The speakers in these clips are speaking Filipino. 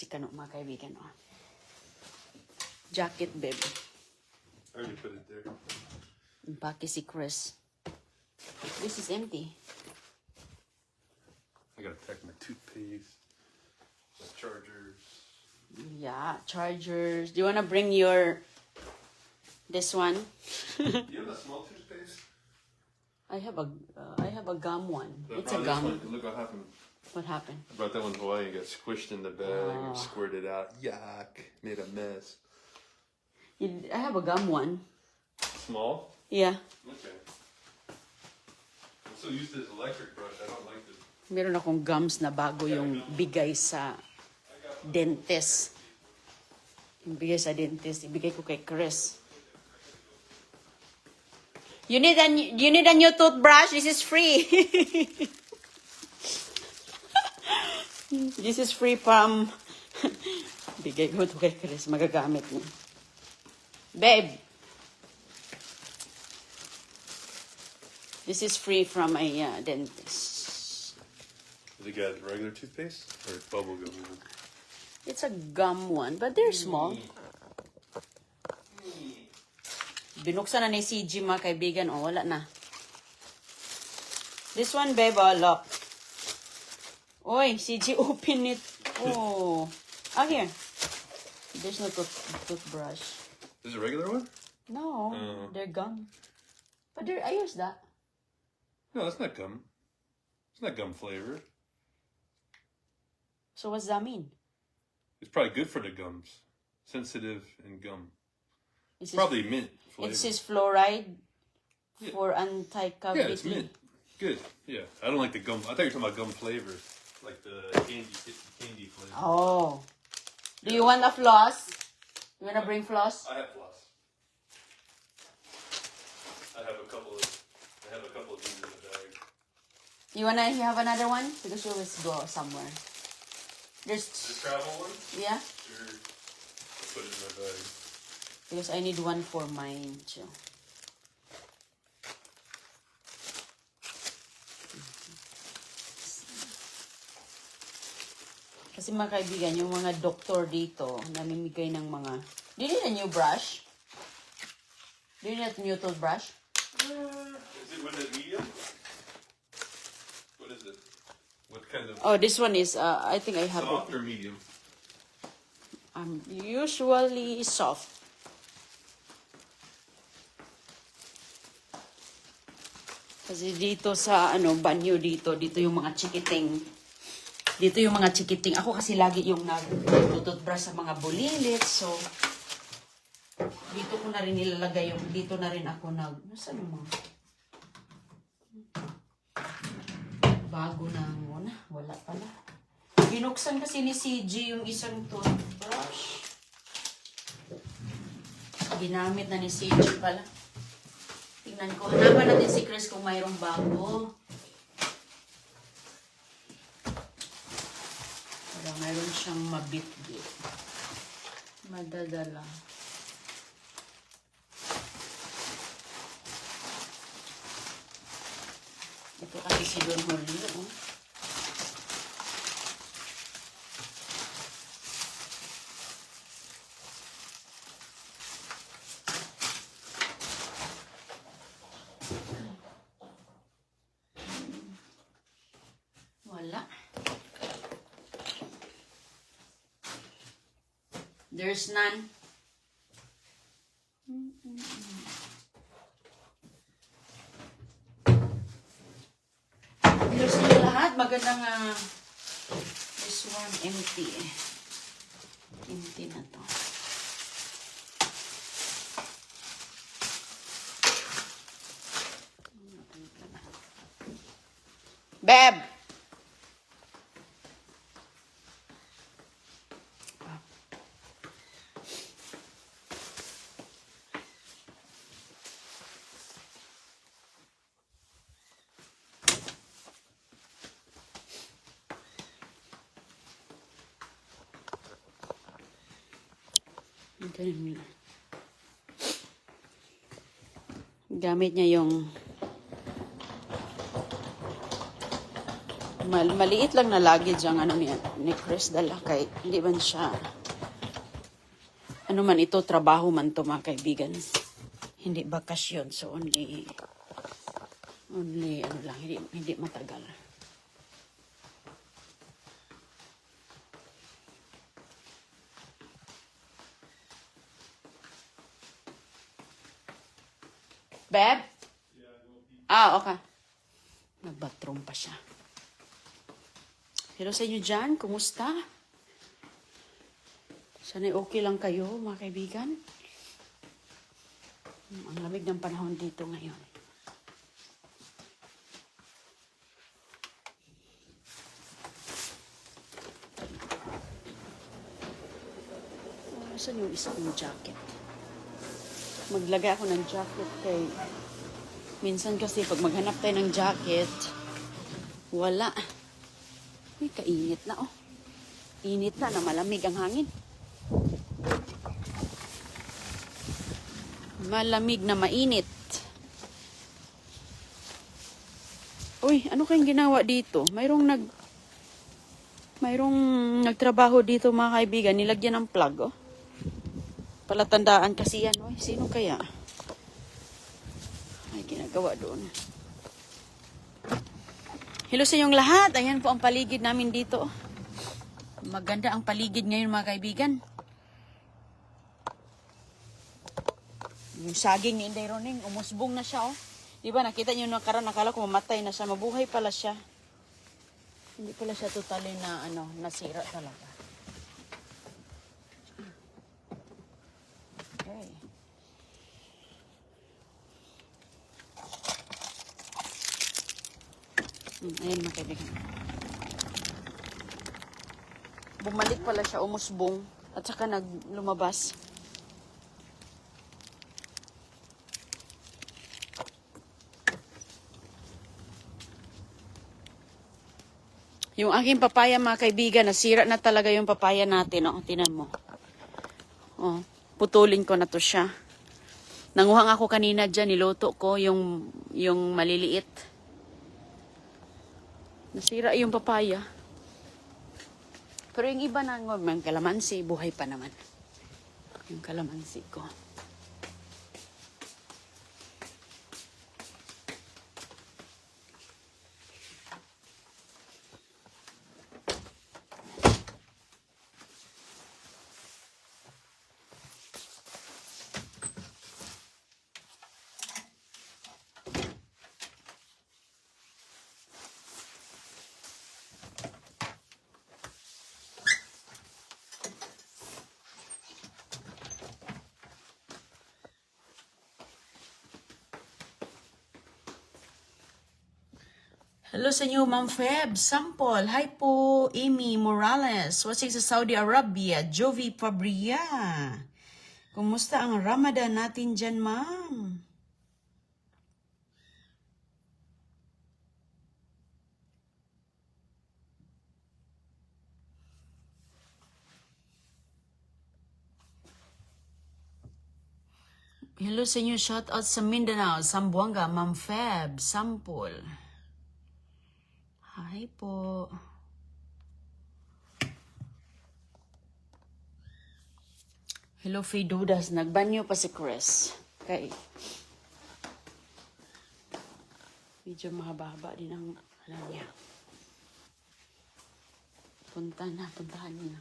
si Kano, mga kaibigan. Oh. Jacket, babe. I already put it there. Impake si Chris. This is empty. I gotta pack my toothpaste, my chargers. Yeah, chargers. Do you wanna bring your... this one? You have a small toothpaste? I have a gum one. It's a Oh, this gum. one, look what happened. What happened? I brought that one to Hawaii and got squished in the bag and squirted out. Yuck. Made a mess. I have a gum one. Small? Yeah. Okay. I'm so used to this electric brush, I don't like this. Meron akong gums na bago yung bigay sa dentist. Yung bigay sa dentist, ibigay ko kay Chris. You need a new toothbrush? This is free. This is free from... Bigay ko ito kay Chris. Magagamit niya. Babe. This is free from a dentist. Is it got regular toothpaste or bubble gum? It's a gum one, but they're small. Binuksan na ni CG, mga kaibigan. O, wala na. This one, babe, look. Oy, CG, open it. Oh. Ah, here. There's no toothbrush. Is it a regular one? No, they're gum. But I use that. No, that's not gum. It's not gum flavored. So what's that mean? It's probably good for the gums. Sensitive and gum. It's Probably mint flavor. It says fluoride Yeah. for anti-cavity. Yeah, it's mint. Good. Yeah. I don't like the gum. I thought you were talking about gum flavor. Like the candy flavor. Oh. Do you want a floss? You want to bring floss? I have floss. I have a couple of these in the bag. You want to have another one? Because you always go somewhere. The There's... travel one? Yeah? Sure. I'll put it in my bag. Because I need one for mine too. Kasi mga kaibigan, yung mga doktor dito, namimigay ng mga... Do you need a new brush? Do you need a new toothbrush? Is it with a medium? What is it? What kind of Oh, this one is, I think I have soft or medium? Usually soft. Kasi dito sa, banyo dito yung mga chikiting. Dito yung mga chikiting. Ako kasi lagi yung nag-toothbrush sa mga bulilit. So, dito ko na rin nilalagay yung, dito na rin ako nasaan yung mga? Bago na muna. Wala pala. Binuksan kasi ni CG yung isang toothbrush. Ginamit na ni CG pala. Tingnan ko. Hanapan natin si Chris kung mayroong bago. Para mayroon siyang mabit-bit. Madadala. Ito kasi si Don Julio. Oh. Wala. There's none. There's nyo lahat. Magandang this one empty eh. Empty na to. Beb! Gamit niya yung Maliit lang na luggage ang ano ni Chris dala kay hindi man siya ano man ito, trabaho man to mga kaibigan. Hindi bakasyon, so only ano lang, hindi matagal. Beb? Okay. Nag-bathroom pa siya. Hello sa inyo dyan, kumusta? Sana'y okay lang kayo, mga kaibigan. Ang lamig ng panahon dito ngayon. Saan yung isa kong jacket? Maglagay ako ng jacket kay... Minsan kasi pag maghanap tayo ng jacket, wala. Uy, kainit na oh. Init na malamig ang hangin. Malamig na mainit. Uy, ano kayong ginawa dito? Mayroong nagtrabaho dito mga kaibigan. Nilagyan ng plug oh. Palatandaan kasi yan. Uy, sino kaya? Ay, ginagawa doon. Hello sa inyong lahat. Ayan po ang paligid namin dito. Maganda ang paligid ngayon mga kaibigan. Yung saging ni Inday Roning, umusbong na siya oh. Diba nakita niyo nakaraan, nakala ko mamatay na siya. Mabuhay pala siya. Hindi pala siya totally na nasira talaga. Okay. Ayan mga kaibigan. Bumalik pala siya, umusbong. At saka lumabas. Yung aking papaya mga kaibigan, nasira na talaga yung papaya natin. Oh, tinan mo. Oh, putulin ko na to siya. Nanguhang ako kanina dyan, niluto ko yung maliliit. Nasira yung papaya. Pero yung iba na yung kalamansi, buhay pa naman. Yung kalamansi ko. Hello sa inyo, Ma'am Feb. Sample. Hi po, Amy Morales. Watching sa Saudi Arabia. Jovi Fabria. Kumusta ang Ramadan natin dyan, ma'am? Hello sa inyo. Shout out sa Mindanao, Zamboanga, Ma'am Feb. Sample. Hi po. Hello, Faye Dudas. Nagbanyo pa si Chris. Okay. Medyo mahaba-haba din ang alam niya. Puntahan niya.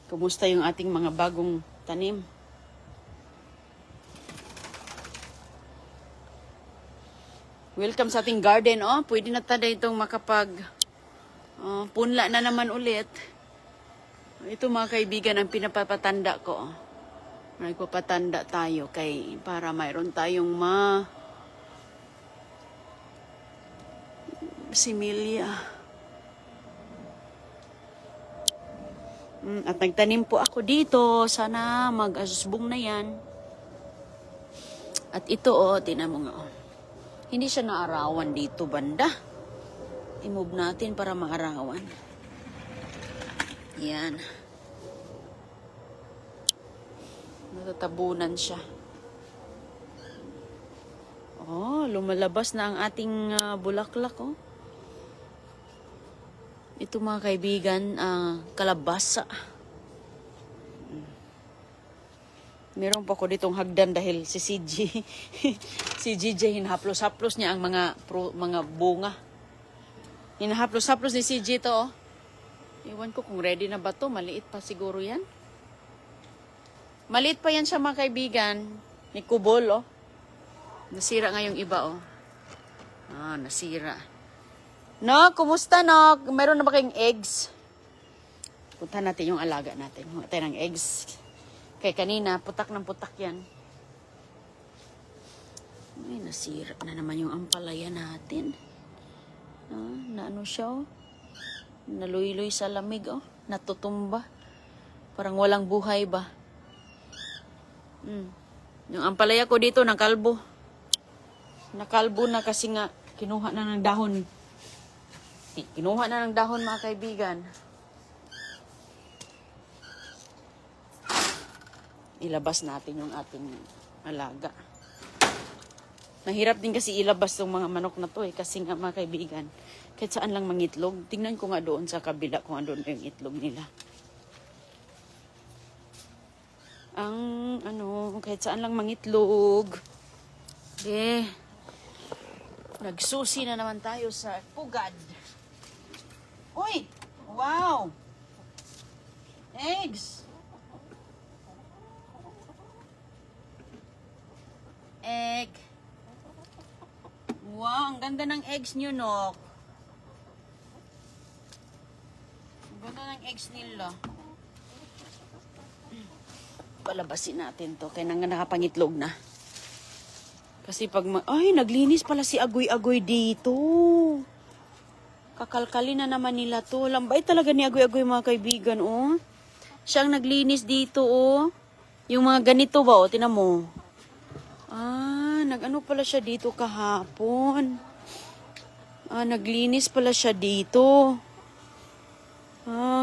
Kumusta yung ating mga bagong tanim? Welcome sa ating garden, oh. Pwede na tayo itong punla na naman ulit. Ito mga kaibigan, ang pinapapatanda ko. Nagpapatanda tayo para mayroon tayong similya. At nagtanim po ako dito. Sana mag-asusbong na yan. At ito, oh, tinan mo nga, oh. Hindi siya naarawan dito, banda. I-move natin para maarawan. Yan. Natatabunan siya. Oh, lumalabas na ang ating bulaklak, oh. Ito mga kaibigan, kalabasa. Meron pa ko ditong hagdan dahil si CJ, si GJ hinahaplos-haplos niya ang mga bunga. Hinahaplos-haplos ni CJ to, oh. Iwan ko kung ready na ba to. Maliit pa siguro yan. Maliit pa yan siya mga kaibigan. Ni Kubol, oh. Nasira nga yung iba, oh. Nasira. No, kumusta, no? Meron na ba kayong eggs? Punta natin yung alaga natin. Mga tayo ng eggs. Kaya kanina, putak ng putak yan. Ay, nasira na naman yung ampalaya natin. Na ano siya, oh. Naluy-luy sa lamig, oh. Natutumba. Parang walang buhay ba? Yung ampalaya ko dito, nakalbo. Nakalbo na kasi nga, kinuha na ng dahon. Kinuha na ng dahon, mga kaibigan. Ilabas natin yung ating alaga. Mahirap din kasi ilabas yung mga manok na to, kasi nga mga kaibigan, kahit saan lang mangitlog. Tingnan ko nga doon sa kabila kung ano yung itlog nila. Kahit saan lang mangitlog. Nagsusi na naman tayo sa pugad. Uy! Wow! Eggs! Egg. Wow, ang ganda ng eggs nyo, Nok. Ang ganda ng eggs nila. Palabasin natin to. Kaya nang nakapangitlog na. Kasi pag ay, naglinis pala si Agoy-Agoy dito. Kakalkali na naman nila to. Lambay talaga ni Agoy-Agoy, mga kaibigan, oh. Siyang naglinis dito, oh. Yung mga ganito ba, oh, tinan mo. Nag-ano pala siya dito kahapon. Naglinis pala siya dito.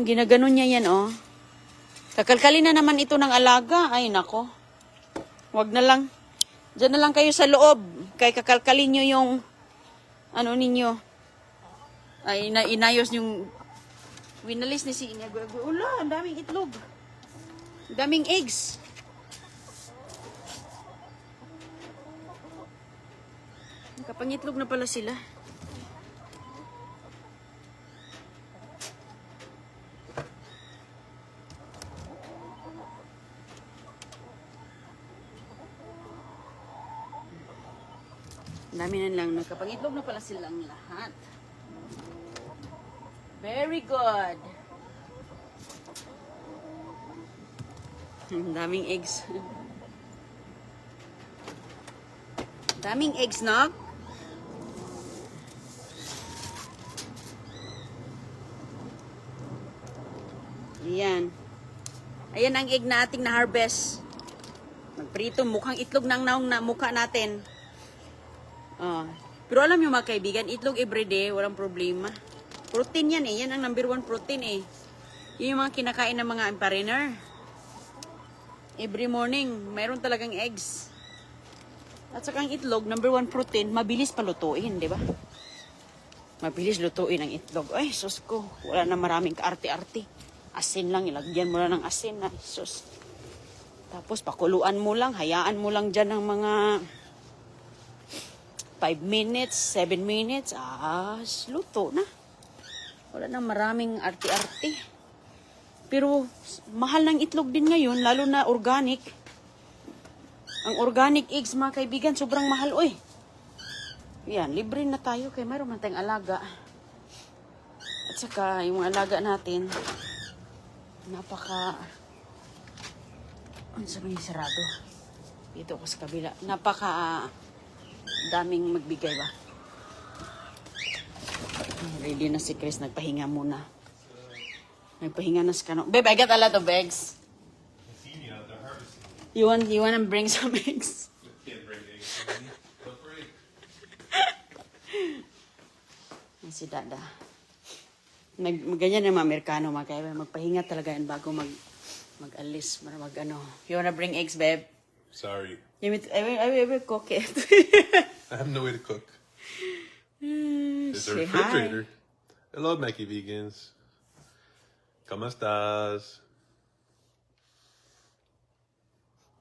Ginaganon niya yan, oh. Kakalkali na naman ito ng alaga. Ay, nako. Wag na lang. Diyan na lang kayo sa loob. Kaya kakalkalin nyo yung ano ninyo. Ay, inayos yung winalis ni si Inyago. Ula, ang daming itlog. Ang daming eggs. Kapangitlog na pala sila. Dami na lang. Nagkapangitlog na pala silang lahat. Very good. Daming eggs. Daming eggs, no? Ayan. Ayan ang egg na ating na-harvest. Nagprito, mukhang itlog ng naong na mukha natin. Pero alam nyo mga kaibigan, itlog everyday, walang problema. Protein yan eh. Yan ang number 1 protein eh. Yun yung mga kinakain ng mga empariner. Every morning, mayroon talagang eggs. At saka ang itlog, number 1 protein, mabilis palutuin, di ba? Mabilis lutuin ang itlog. Ay, sus ko, wala na maraming kaarte-arte. Asin lang, ilagyan mo lang ng asin. Ay, sus. Tapos, pakuluan mo lang, hayaan mo lang dyan ng mga 5 minutes, 7 minutes. Luto na. Wala na maraming arte-arte. Pero, mahal ng itlog din ngayon, lalo na organic. Ang organic eggs, mga kaibigan, sobrang mahal, oy. Yan, libre na tayo kaya mayroon man tayong alaga. At saka, yung alaga natin, napaka... Ano sabi niya, sarado? Dito ko sa kabila. Napaka... daming magbigay ba? Ready na si Chris, nagpahinga muna. Nagpahinga na si Kano. Babe, I got a lot of eggs. You want to bring some eggs? Can't bring eggs. Look for eggs. Si Dada. Ganyan yung mga Amerikano, mga kaibigan. Magpahinga talaga yan bago mag-alis. You wanna bring eggs, babe? Sorry. I will cook it. I have no way to cook. There's a Say refrigerator. Hello, Mackie vegans. ¿Cómo estás?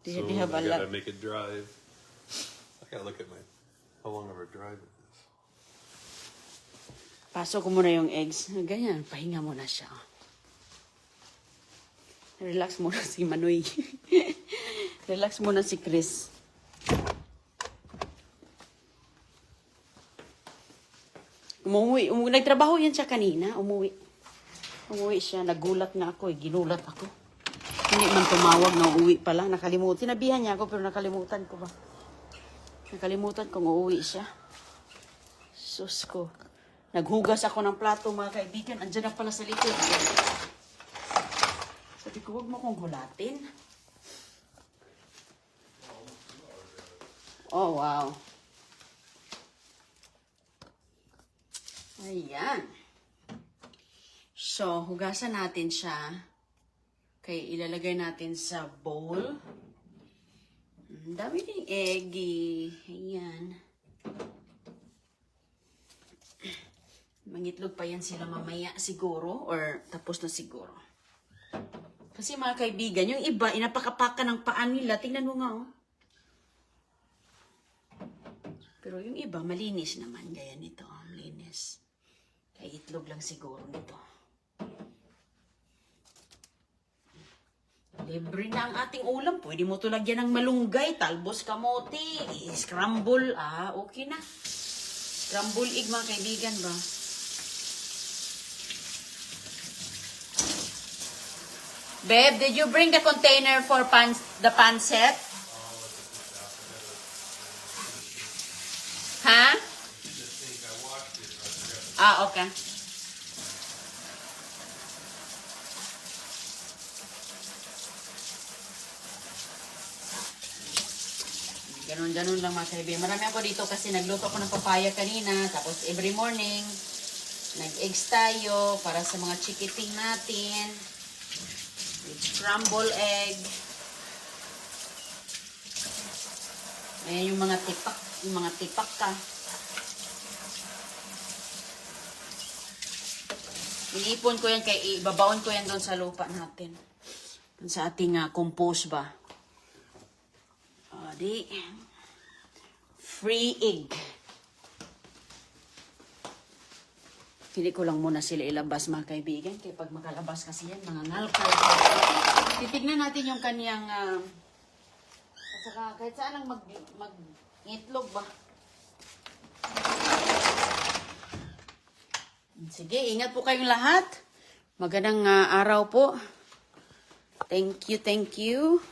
They So have I a gotta lot. make it drive. I gotta look at how long of a drive it is. Pasok ko muna yung eggs. Ganyan, pahinga muna siya. Relax muna si Manoy. Relax muna si Chris. Nagtrabaho yan siya kanina. Umuwi siya. Nagulat nga ako. Ginulat ako. Hindi man tumawag na uuwi pala. Nakalimutan. Sinabihan niya ako pero nakalimutan ko ba. Nakalimutan kong uuwi siya. Sus ko. Naghugas ako ng plato mga kaibigan. Andiyan na pala sa likod. Sabi ko, huwag mo kong hulatin. Oh, wow. Ayan. So, hugasan natin siya. Kaya ilalagay natin sa bowl. Ang dami ng eggy. Ayan. Mangitlog pa yan sila mamaya siguro. Or tapos na siguro. Kasi mga kaibigan, yung iba, inapakapaka ng paan nila. Tingnan mo nga, oh. Pero yung iba, malinis naman. Gaya nito, linis. Kaya itlog lang siguro nito. Libre na ang ating ulam. Pwede mo ito lagyan ng malunggay, talbos kamote, scramble. Okay na. Scramble egg, mga kaibigan ba? Babe, did you bring the container for the pancet? Huh? Okay. Ganun lang mga kaibigan. Marami ako dito kasi nagluto ako ng papaya kanina. Tapos every morning, nag-eggs tayo para sa mga chikiting natin. With scramble egg. Ayan yung mga tipak. Yung mga tipak ka. Iniipon ko yan kaya ibabaon ko yan doon sa lupa natin. Doon sa ating compost ba. Di. Free egg. Pili ko lang muna sila ilabas mga kaibigan. Kaya pag makalabas kasi yan, mga ngalkal. Titignan natin yung kaniyang at saka kahit saan lang mag-itlog ba. Sige, ingat po kayong lahat. Magandang araw po. Thank you, thank you.